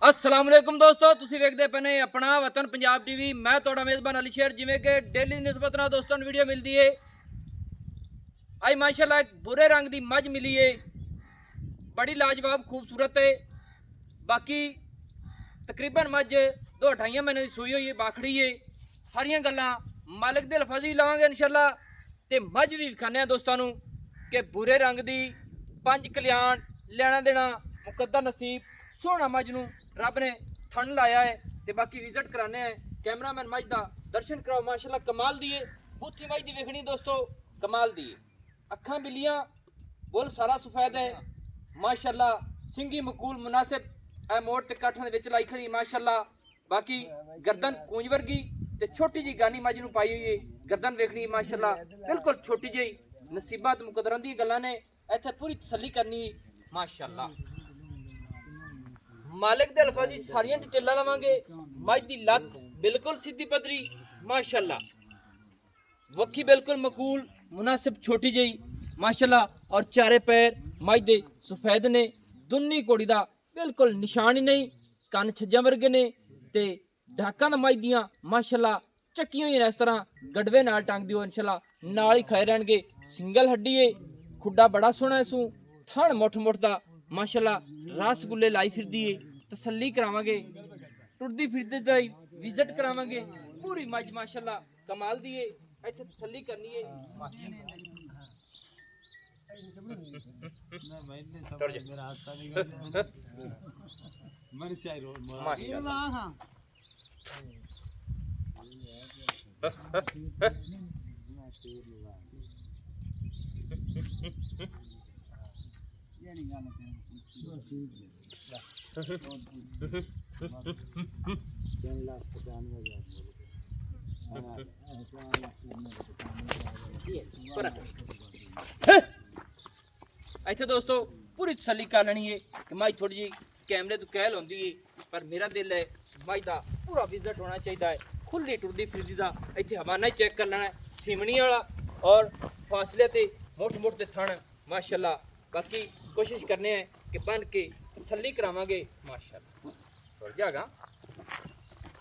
अस्सलाम वालेकुम दोस्तों, तुसीं वेखदे पे ने अपना वतन पंजाब टीवी। मैं तुहाडा मेज़बान अली शेर। जिवें कि डेली निस्बत नाल दोस्तों नूं वीडियो मिलदी है। अज माशाअल्लाह एक भूरे रंग की मझ मिली है, बड़ी लाजवाब खूबसूरत है। बाकी तकरीबन मझ 2-2.5 महीने की सूई हुई है, बाखड़ी है। सारियां गल्लां मालिक दे लफाजी लावांगे इंशाअल्लाह। ते मझ भी विखाने दोस्तों नूं कि भूरे रंग की 5 कल्याण लेना देना मुकद्दर नसीब सोहना मझ नूं रब ने थन लाया है। ते बाकी विजिट कराने हैं कैमरामैन मझ दा दर्शन कराओ। माशाअल्लाह कमाल दी है बूथी मझ दी वेखनी दोस्तों, कमाल दी है। अखां बिल्लियां, बुल सारा सफेद है माशाअल्लाह। सिंगी मकूल मुनासिब ए मोड़ ते काठां दे विच लाई खड़ी माशाअल्लाह। बाकी गर्दन कूंज वर्गी ते छोटी जी गानी मझ नूं पाई हुई है। गर्दन वेखनी माशाअल्लाह बिल्कुल छोटी जी। नसीबां ते मुकद्दरां दी गल्लां ने, इत्थे पूरी तसल्ली करनी माशाअल्लाह। मालिक दे अल्फाजी सारियां डिटेलां लवांगे। मझ दी लत बिल्कुल सीधी पदरी माशाअल्लाह, वक्खी बिल्कुल मकूल मुनासिब छोटी जी माशाअल्लाह। और चारे पैर मझ दे सफेद ने, दुन्नी घोड़ी दा बिल्कुल निशान ही नहीं। कन्न छज्जां वर्गे ने ते ढाकां दा मझ दियां माशाअल्लाह चक्कियां होई इस तरह गड़वे नाल टांग दिओ इंशाअल्लाह, नाल ही खड़े रहणगे। सिंगल हड्डी है, खुड्डा बड़ा सोहना इसू, थण मुठ मुठ दा माशाअल्लाह। रसगुल्ले लाई फिरदी है, तसल्ली करावांगे। टुरदी फिरदी दा विजिट करावांगे। पूरी मझ माशाअल्लाह कमाल दी है, इत्थे तसल्ली करनी है इत्थे दोस्तों पूरी तसल्ली कर लेनी है कि मझ थोड़ी जी कैमरे तो कहल होंदी है, पर मेरा दिल है मझ दा पूरा विजिट होना चाहिए है। खुली टुरदी फिरदी दा इत्थे हवाना ही चेक कर लेना है, सिमनी वाला और फासले ते मुठ मुठ ते थण माशाअल्लाह। बाकी कोशिश करने हैं कि बन के तसल्ली करावांगे माशाअल्लाह। थोड़ा जागा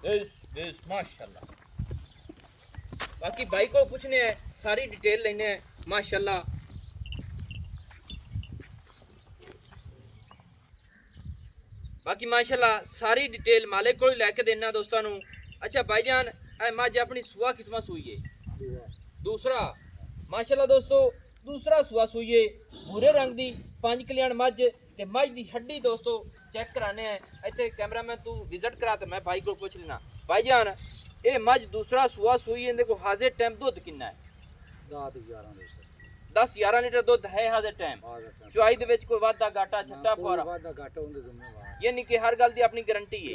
इस माशाअल्लाह। बाकी भाई को पूछने हैं, सारी डिटेल लेने हैं माशाअल्लाह। बाकी माशाअल्लाह सारी डिटेल मालिक को ही लैके देना दोस्तों नूं। अच्छा भाईजान, मझ अपनी सुआ कितवा सूई है? दूसरा माशाअल्लाह दोस्तों, दूसरा सुआ सूई है। भूरे रंग की 5 कल्याण मझ ते मझ की हड्डी दोस्तों चेक कराने हैं। इतने कैमरामैन तू विजिट करा तो मैं भाई को पूछ लेना। भाईजान ये मझ दूसरा सुआ सूई है, को हाजिर टाइम दुध कितना है? 10-11 लीटर दुध है हाजिर टाइम। चुआई दे विच कोई वाधा घाटा छट्टा फौरा यानी कि हर गल दी अपनी गारंटी है।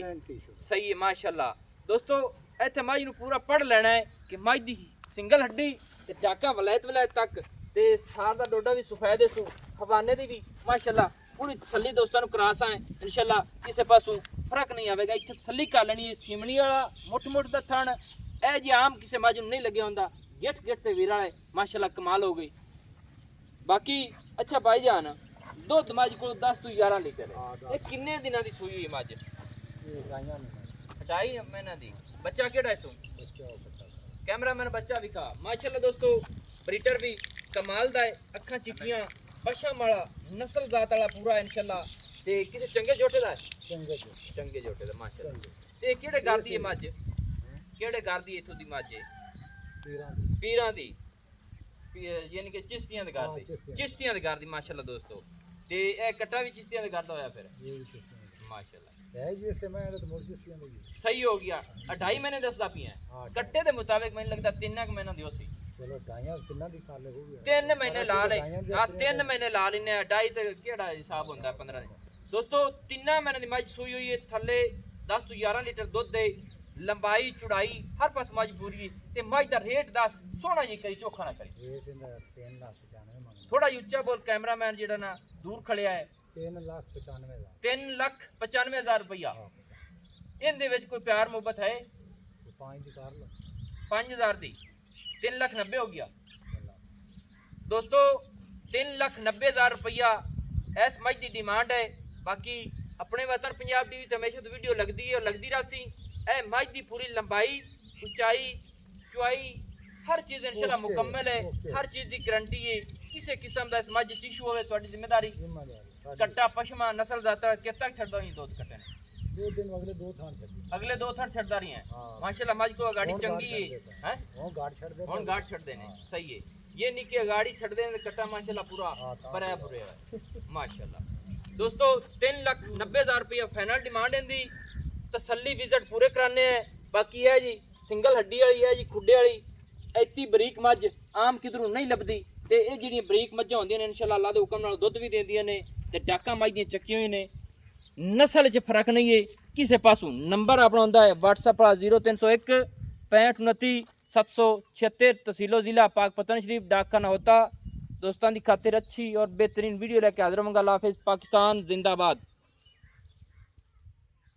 सही है माशाअल्लाह। दोस्तों इत्थे मझ नूं पूरा पढ़ लेना है कि मझ दी सिंगल हड्डी ते टाका वलैत वलैत तक ते सार दा डोडा भी सफेद है सू, हवाने दी भी माशाअल्लाह। पूरी तसल्ली दोस्तों नूं करा सा इंशाअल्लाह, किसी पासों फर्क नहीं आवेगा। इत्थे तसल्ली कर लेनी है। सिमनी वाला मुठ मुठ दा थण ए जी आम किसी मझ नूं नहीं लगे हुंदा, गिट गिट ते वीर वाले माशाअल्लाह कमाल हो गई। बाकी अच्छा भाईजान दुध मझ को 10 तो 11 लीटर है। किन्ने दिनां दी सूई हुई मझ? 2.5 महीना दी। बच्चा केड़ा है सो? कैमरामैन बच्चा विखा माशाअल्लाह। दोस्तों ब्रीडर भी कमाल दा है, अखां चिट्टियां पशम वाला नस्ल जात वाला पूरा इंशाअल्लाह। ते किसे चंगे जोटे दा है? चंगे जोटे दा माशाअल्लाह। ते केड़े घर दी है मझ? केड़े घर दी इथों दी मझ? पीरां दी, यानी कि चिश्तियां दे घर दी। चिश्तियां दे घर दी माशाअल्लाह दोस्तों। ते ए कट्टा भी चिश्तियां दे घर दा होया फिर माशाअल्लाह। सही हो गया। 2.5 महीने दसदा पिया कट्टे दे मुताबिक मैंने लगता 3 महीना दियो सी। 3 महीने ला ले, हां 3 महीने ला लेने। 2.5 ते केड़ा हिसाब होंदा है 15 दिन। दोस्तों 3 महीने दी मझ सूई हुई है, थल्ले 10 तो 11 लीटर दुध दे, लंबाई चौड़ाई हर पास मझ पूरी। ते मझ दा रेट दस सोना जी करी, चोखा ना करी। थोड़ा उच्चा बोल, कैमरामैन जेड़ा ना दूर खड़िया है। 3,95,000 रुपया। इहदे विच कोई प्यार मुहब्बत है? 5,000 दी 3,90,000 हो गया दोस्तों। 3,90,000 रुपया इस मझ की डिमांड है। बाकी ਆਪਣੇ ਵਤਨ ਪੰਜਾਬ ਟੀਵੀ ਤੇ ਹਮੇਸ਼ਾ ਤੋਂ ਵੀਡੀਓ ਲੱਗਦੀ ਹੈ ਔਰ ਲੱਗਦੀ ਰਹੀ। ਇਹ ਮੱਝ ਦੀ ਪੂਰੀ ਲੰਬਾਈ, ਉਚਾਈ, ਚੁਆਈ हर चीज इंशाल्लाह मुकम्मल है, हर चीज की गारंटी है। किसी किस्म का इस मझ च इशू होवे ਤੁਹਾਡੀ ਜ਼ਿੰਮੇਵਾਰੀ। ਕੱਟਾ ਪਸ਼ਮਾ ਨਸਲ ਜ਼ਾਤਾ ਕਿਦ ਤੱਕ ਛੱਡਦਾ ਹੀ ਦੁੱਧ ਕੱਟੇ ਨੇ? 2 दिन अगले 2 थान ਛੱਡਦਾ ਰਹੀ ਹੈ ਮਾਸ਼ਾਅੱਲਾ। ਮੱਝ ਕੋ ਗਾੜੀ ਚੰਗੀ ਹੈ ਹੈ ਹੁਣ ਗਾੜ ਛੱਡਦੇ ਨੇ ਸਹੀ ਹੈ। ये नहीं कि गाड़ी छड़ दें कट्टा माशाल्लाह पूरा भरा भुरे माशाल्लाह। दोस्तों 3,90,000 रुपया फाइनल डिमांड इनकी। तसल्ली विजिट पूरे कराने हैं। बाकी है जी सिंगल हड्डी वाली है जी, खुडे वाली इतनी बरीक मझ आम किधरों नहीं लभदी। ते ये जिहड़ियां बरीक मझां होंदियां ने इंशाल्लाह अल्लाह दे हुक्म नाल दुध भी देंदियां ने ते डाका मझ दियां चक्कियां होई ने। नस्ल च फर्क नहीं है किसी पासों। नंबर अपना होंदा है WhatsApp वाला 0301 65 29 776 तहसीलो ज़िला पाकपतन शरीफ डाक खाना होता। दोस्तों की खातिर अच्छी और बेहतरीन वीडियो लेके हाजिर होंगे। अल्लाह हाफिज़। पाकिस्तान जिंदाबाद।